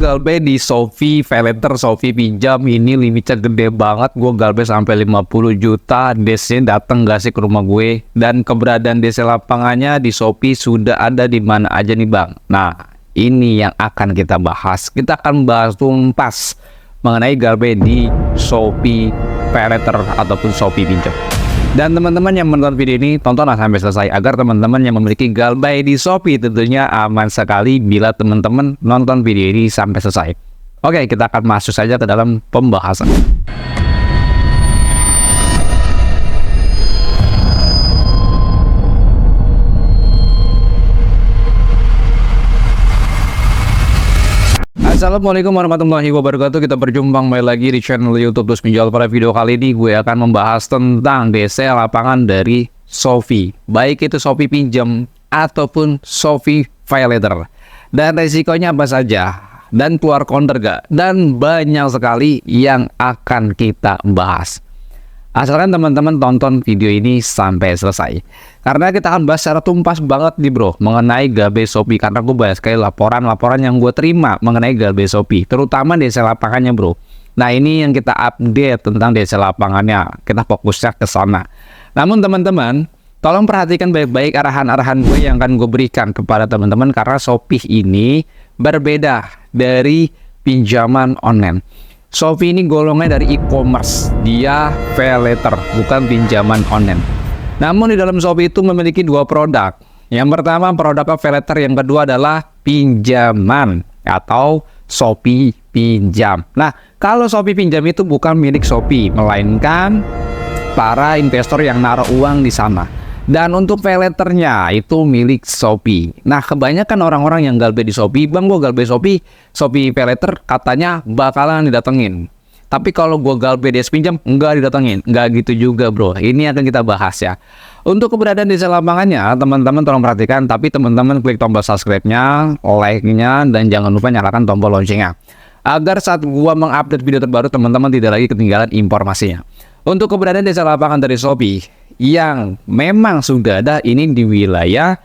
galbay di Shopee Paylater, Shopee pinjam ini limitnya gede banget. Gue galbay sampai 50 juta. DC-nya datang gak sih ke rumah gue? Dan keberadaan DC lapangannya di Shopee sudah ada di mana aja nih bang? Nah, ini yang akan kita bahas. Kita akan bahas tuntas mengenai galbay di Shopee Paylater ataupun Shopee pinjam. Dan teman-teman yang menonton video ini, tontonlah sampai selesai agar teman-teman yang memiliki galbay di Shopee tentunya aman sekali bila teman-teman nonton video ini sampai selesai. Oke, kita akan masuk saja ke dalam pembahasan. Assalamualaikum warahmatullahi wabarakatuh. Kita berjumpa kembali lagi di channel YouTube Terus Pinjol. Pada video kali ini gue akan membahas tentang DC lapangan dari Shopee, baik itu Shopee pinjam ataupun Shopee Paylater, dan resikonya apa saja, dan keluar counter gak, dan banyak sekali yang akan kita bahas. Asalkan teman-teman tonton video ini sampai selesai, karena kita akan bahas secara tuntas banget nih bro mengenai galbay Shopee. Karena gue banyak sekali laporan yang gue terima mengenai galbay Shopee, terutama DC lapangannya bro. Nah, ini yang kita update tentang DC lapangannya, kita fokusnya ke sana. Namun teman-teman, tolong perhatikan baik-baik arahan-arahan gue yang akan gue berikan kepada teman-teman, karena Shopee ini berbeda dari pinjaman online. Shopee ini golongnya dari e-commerce, dia Paylater, bukan pinjaman online. Namun di dalam Shopee itu memiliki dua produk. Yang pertama produk Paylater, yang kedua adalah pinjaman atau Shopee pinjam. Nah, kalau Shopee pinjam itu bukan milik Shopee, melainkan para investor yang naruh uang di sana. Dan untuk Paylaternya itu milik Shopee. Nah, kebanyakan orang-orang yang galbay di Shopee, bang gue galbay Shopee Paylater katanya bakalan didatengin. Tapi kalau gue galbay DS pinjam, enggak didatengin. Enggak gitu juga bro, ini akan kita bahas ya. Untuk keberadaan DC lapangannya, teman-teman tolong perhatikan. Tapi teman-teman klik tombol subscribe-nya, like-nya, dan jangan lupa nyalakan tombol loncengnya, agar saat gue mengupdate video terbaru, teman-teman tidak lagi ketinggalan informasinya. Untuk keberadaan DC lapangan dari Shopee yang memang sudah ada ini di wilayah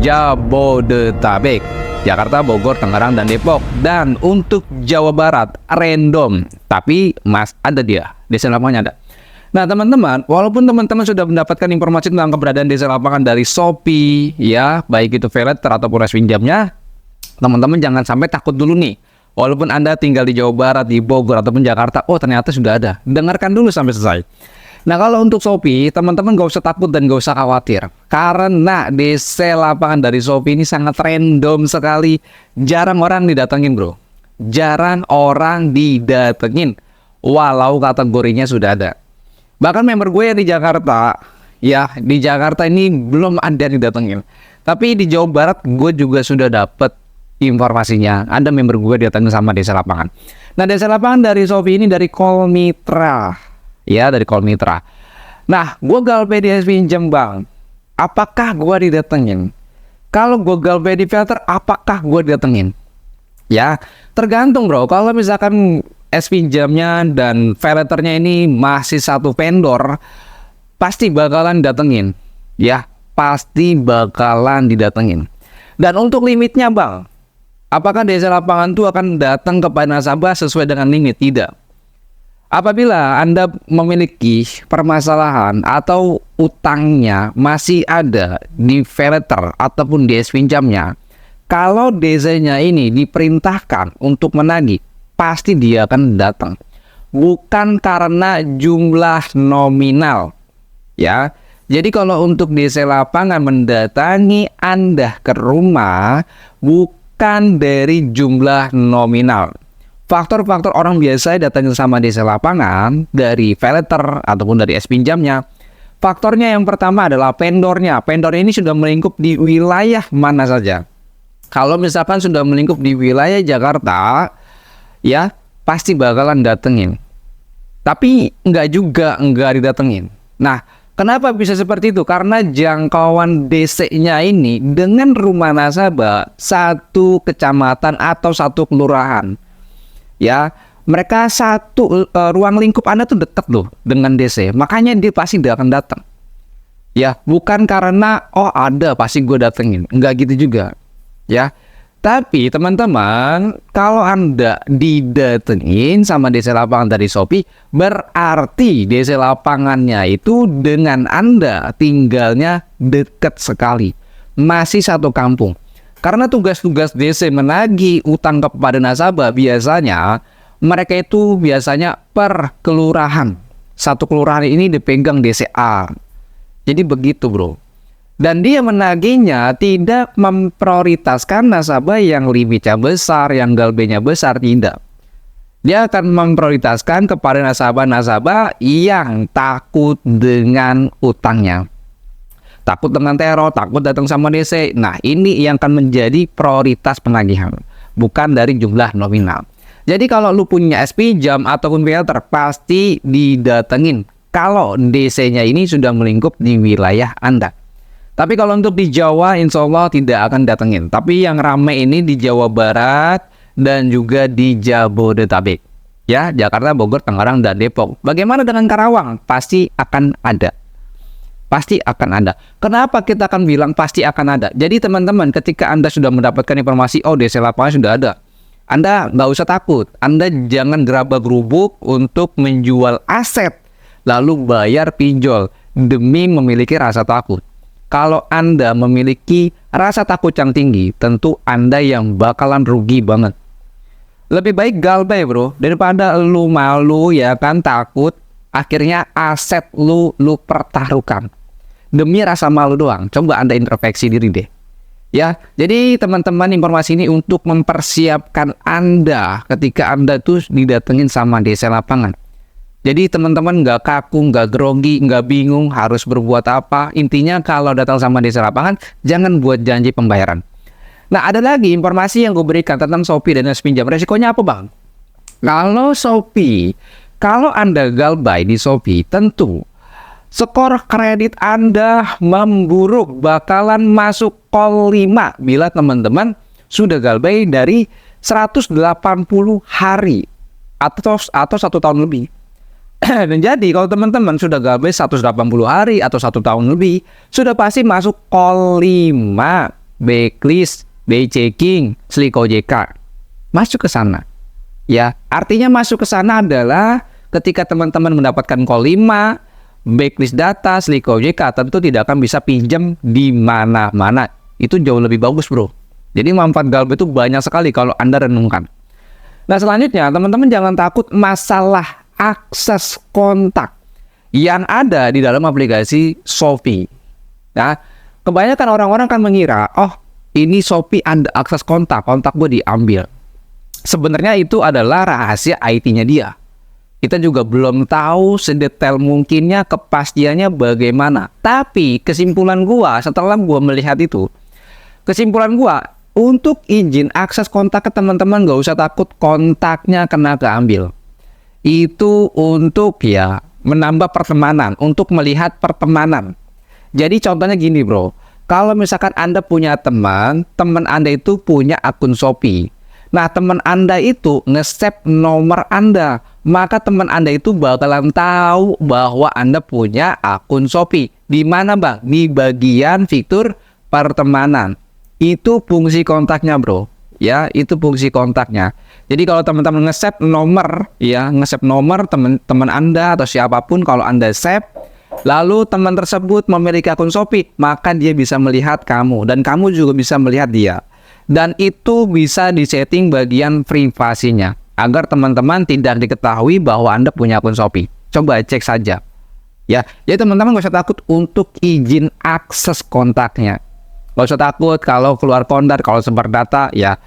Jabodetabek, Jakarta, Bogor, Tangerang, dan Depok. Dan untuk Jawa Barat random, tapi ada dia, DC lapangannya ada. Nah teman-teman, walaupun teman-teman sudah mendapatkan informasi tentang keberadaan DC lapangan dari Shopee ya, baik itu Paylater ataupun res pinjamnya, teman-teman jangan sampai takut dulu nih. Walaupun Anda tinggal di Jawa Barat, di Bogor, ataupun Jakarta, oh ternyata sudah ada. Dengarkan dulu sampai selesai. Nah, kalau untuk Shopee, teman-teman gak usah takut dan gak usah khawatir, karena DC lapangan dari Shopee ini sangat random sekali. Jarang orang didatengin bro, jarang orang didatengin, walau kategorinya sudah ada. Bahkan member gue yang di Jakarta, ya di Jakarta ini belum ada yang didatengin. Tapi di Jawa Barat gue juga sudah dapet informasinya, ada member gue datangin sama DC lapangan. Nah, DC lapangan dari Shopee ini dari Call Mitra, ya dari Call Mitra. Nah, gue galbay di pinjam bang, apakah gue didatengin? Kalau gue galbay di Paylater, apakah gue didatengin? Ya, tergantung bro. Kalau misalkan es pinjamnya dan Paylaternya ini masih satu vendor, pasti bakalan datengin. Ya, pasti bakalan didatengin. Dan untuk limitnya bang, apakah DC lapangan itu akan datang kepada nasabah sesuai dengan limit? Tidak. Apabila Anda memiliki permasalahan atau utangnya masih ada di Paylater ataupun DS pinjamnya, kalau DC-nya ini diperintahkan untuk menagih, pasti dia akan datang. Bukan karena jumlah nominal. Ya. Jadi kalau untuk DC lapangan mendatangi Anda ke rumah, bukan dari jumlah nominal. Faktor-faktor orang biasa datang sama DC lapangan dari Paylater ataupun dari es pinjamnya. Faktornya yang pertama adalah vendornya. Vendor ini sudah melingkup di wilayah mana saja. Kalau misalkan sudah melingkup di wilayah Jakarta, ya pasti bakalan datengin. Tapi enggak didatengin. Nah, kenapa bisa seperti itu? Karena jangkauan DC-nya ini dengan rumah nasabah satu kecamatan atau satu kelurahan. Ya, mereka satu ruang lingkup Anda tuh dekat loh dengan DC. Makanya dia pasti tidak akan datang. Ya, bukan karena oh ada pasti gue datengin. Enggak gitu juga. Ya. Tapi teman-teman, kalau Anda didatengin sama DC lapangan dari Shopee, berarti DC lapangannya itu dengan Anda tinggalnya dekat sekali. Masih satu kampung. Karena tugas-tugas DC menagih utang kepada nasabah biasanya, mereka itu biasanya per kelurahan. Satu kelurahan ini dipegang DCA. Jadi begitu bro. Dan dia menagihnya tidak memprioritaskan nasabah yang limitnya besar, yang galbenya besar, tidak. Dia akan memprioritaskan kepada nasabah-nasabah yang takut dengan utangnya. Takut dengan teror, takut datang sama DC. Nah, ini yang akan menjadi prioritas penagihan, bukan dari jumlah nominal. Jadi kalau lu punya SP jam ataupun filter, pasti didatengin kalau DC-nya ini sudah melingkup di wilayah Anda. Tapi kalau untuk di Jawa, insya Allah tidak akan datengin. Tapi yang ramai ini di Jawa Barat dan juga di Jabodetabek. Ya, Jakarta, Bogor, Tangerang, dan Depok. Bagaimana dengan Karawang? Pasti akan ada. Pasti akan ada. Kenapa kita akan bilang pasti akan ada? Jadi teman-teman, ketika Anda sudah mendapatkan informasi, oh DC lapangan sudah ada, Anda nggak usah takut. Anda jangan gerabak-gerubuk untuk menjual aset, lalu bayar pinjol demi memiliki rasa takut. Kalau Anda memiliki rasa takut yang tinggi, tentu Anda yang bakalan rugi banget. Lebih baik galbay bro, daripada lu malu ya kan, takut, akhirnya aset lu pertaruhkan. Demi rasa malu doang, coba Anda introspeksi diri deh. Ya, jadi teman-teman, informasi ini untuk mempersiapkan Anda ketika Anda tuh didatengin sama DC lapangan. Jadi teman-teman nggak kaku, nggak grogi, nggak bingung harus berbuat apa. Intinya kalau datang sama DC lapangan, jangan buat janji pembayaran. Nah, ada lagi informasi yang gue berikan tentang Shopee dan pinjam. Resikonya apa bang? Kalau Shopee, kalau Anda galbay di Shopee, tentu skor kredit Anda memburuk, bakalan masuk call 5 bila teman-teman sudah galbay dari 180 hari atau 1 tahun lebih. Dan jadi kalau teman-teman sudah galbay 180 hari atau 1 tahun lebih, sudah pasti masuk call 5, backlist, checking, Slik OJK. Masuk ke sana. Ya, artinya masuk ke sana adalah ketika teman-teman mendapatkan call 5, backlist data, Slik OJK, tentu tidak akan bisa pinjam di mana-mana. Itu jauh lebih bagus, bro. Jadi manfaat galbay itu banyak sekali kalau Anda renungkan. Nah, selanjutnya teman-teman jangan takut masalah akses kontak yang ada di dalam aplikasi Shopee. Nah, kebanyakan orang-orang kan mengira, oh ini Shopee ada akses kontak gue diambil. Sebenarnya itu adalah rahasia IT-nya dia. Kita juga belum tahu sedetail mungkinnya, kepastiannya bagaimana. Tapi kesimpulan gua setelah gua melihat itu, kesimpulan gua untuk izin akses kontak ke teman-teman gak usah takut kontaknya kena keambil. Itu untuk ya menambah pertemanan, untuk melihat pertemanan. Jadi contohnya gini bro, kalau misalkan Anda punya teman Anda itu punya akun Shopee. Nah, teman Anda itu nge-save nomor Anda, maka teman Anda itu bakalan tahu bahwa Anda punya akun Shopee. Di mana bang? Di bagian fitur pertemanan. Itu fungsi kontaknya bro. Ya, itu fungsi kontaknya. Jadi kalau teman-teman nge-save nomor, ya nge-save nomor teman Anda atau siapapun, kalau Anda save, lalu teman tersebut memiliki akun Shopee, maka dia bisa melihat kamu dan kamu juga bisa melihat dia. Dan itu bisa disetting bagian privasinya agar teman-teman tidak diketahui bahwa Anda punya akun Shopee. Coba cek saja. Ya, jadi teman-teman gak usah takut untuk izin akses kontaknya. Gak usah takut kalau keluar kondar, kalau sebar data, ya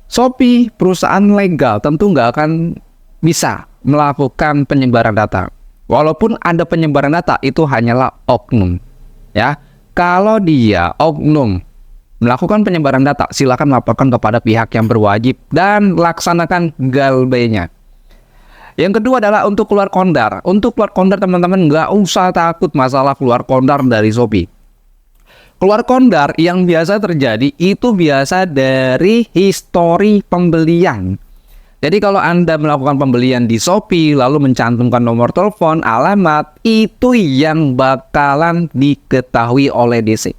Shopee perusahaan legal tentu nggak akan bisa melakukan penyebaran data. Walaupun ada penyebaran data, itu hanyalah oknum. Ya, kalau dia oknum melakukan penyebaran data, silakan laporkan kepada pihak yang berwajib dan laksanakan galbaynya. Yang kedua adalah untuk keluar kondar. Untuk keluar kondar teman-teman nggak usah takut masalah keluar kondar dari Shopee. Keluar kondar yang biasa terjadi itu biasa dari histori pembelian. Jadi kalau Anda melakukan pembelian di Shopee lalu mencantumkan nomor telepon, alamat, itu yang bakalan diketahui oleh DC.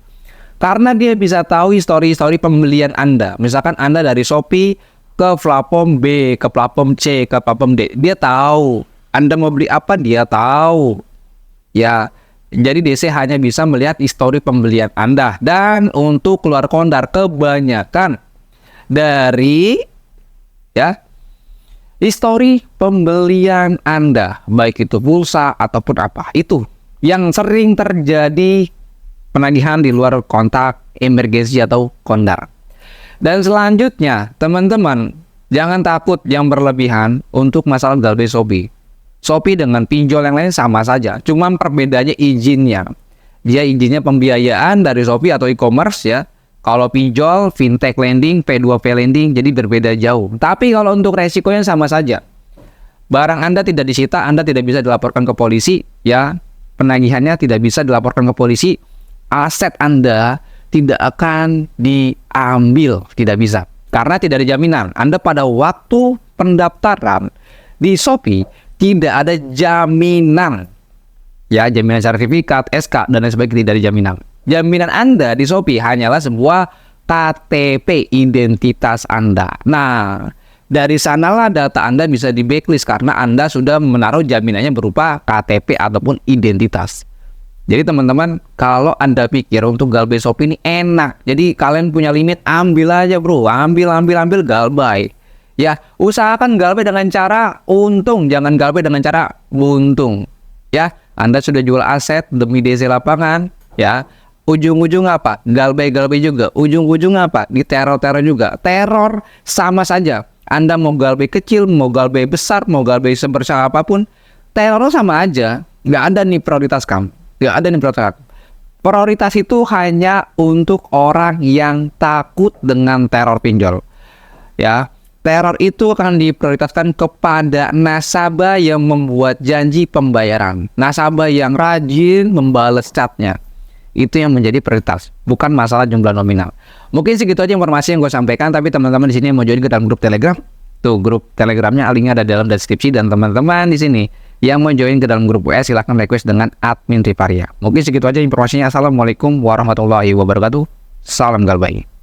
Karena dia bisa tahu histori-histori pembelian Anda. Misalkan Anda dari Shopee ke platform B, ke platform C, ke platform D. Dia tahu. Anda mau beli apa, dia tahu. Ya, jadi DC hanya bisa melihat histori pembelian Anda. Dan untuk keluar kondar kebanyakan dari histori pembelian Anda, baik itu pulsa ataupun apa, itu yang sering terjadi penagihan di luar kontak emergensi atau kondar. Dan selanjutnya, teman-teman, jangan takut yang berlebihan untuk masalah galbay Shopee. Shopee dengan pinjol yang lain sama saja, cuma perbedaannya izinnya. Dia izinnya pembiayaan dari Shopee atau e-commerce ya. Kalau pinjol, fintech lending, P2P lending, jadi berbeda jauh. Tapi kalau untuk resikonya sama saja. Barang Anda tidak disita, Anda tidak bisa dilaporkan ke polisi, ya. Penagihannya tidak bisa dilaporkan ke polisi. Aset Anda tidak akan diambil, tidak bisa. Karena tidak ada jaminan. Anda pada waktu pendaftaran di Shopee tidak ada jaminan. Ya, jaminan sertifikat, SK, dan lain sebagainya, tidak ada jaminan. Jaminan Anda di Shopee hanyalah sebuah KTP identitas Anda. Nah, dari sanalah data Anda bisa di backlist karena Anda sudah menaruh jaminannya berupa KTP ataupun identitas. Jadi teman-teman, kalau Anda pikir untuk galbay Shopee ini enak, jadi kalian punya limit, ambil aja bro, ambil galbay. Ya, usahakan galbay dengan cara untung, jangan galbay dengan cara buntung. Ya, Anda sudah jual aset demi DC lapangan, ya. Ujung-ujung apa? Galbay juga. Ujung-ujung apa? Di teror juga. Teror sama saja. Anda mau galbay kecil, mau galbay besar, mau galbay sebesar apapun, teror sama aja. Nggak ada nih prioritas kamu. Nggak ada nih prioritas. Prioritas itu hanya untuk orang yang takut dengan teror pinjol. Ya, teror itu akan diprioritaskan kepada nasabah yang membuat janji pembayaran. Nasabah yang rajin membalas chatnya. Itu yang menjadi prioritas, bukan masalah jumlah nominal. Mungkin segitu aja informasi yang gue sampaikan, tapi teman-teman di sini yang mau join ke dalam grup Telegram, tuh grup Telegramnya linknya ada dalam deskripsi, dan teman-teman di sini yang mau join ke dalam grup WA silahkan request dengan admin Rivaria. Mungkin segitu aja informasinya. Assalamualaikum warahmatullahi wabarakatuh. Salam galbay.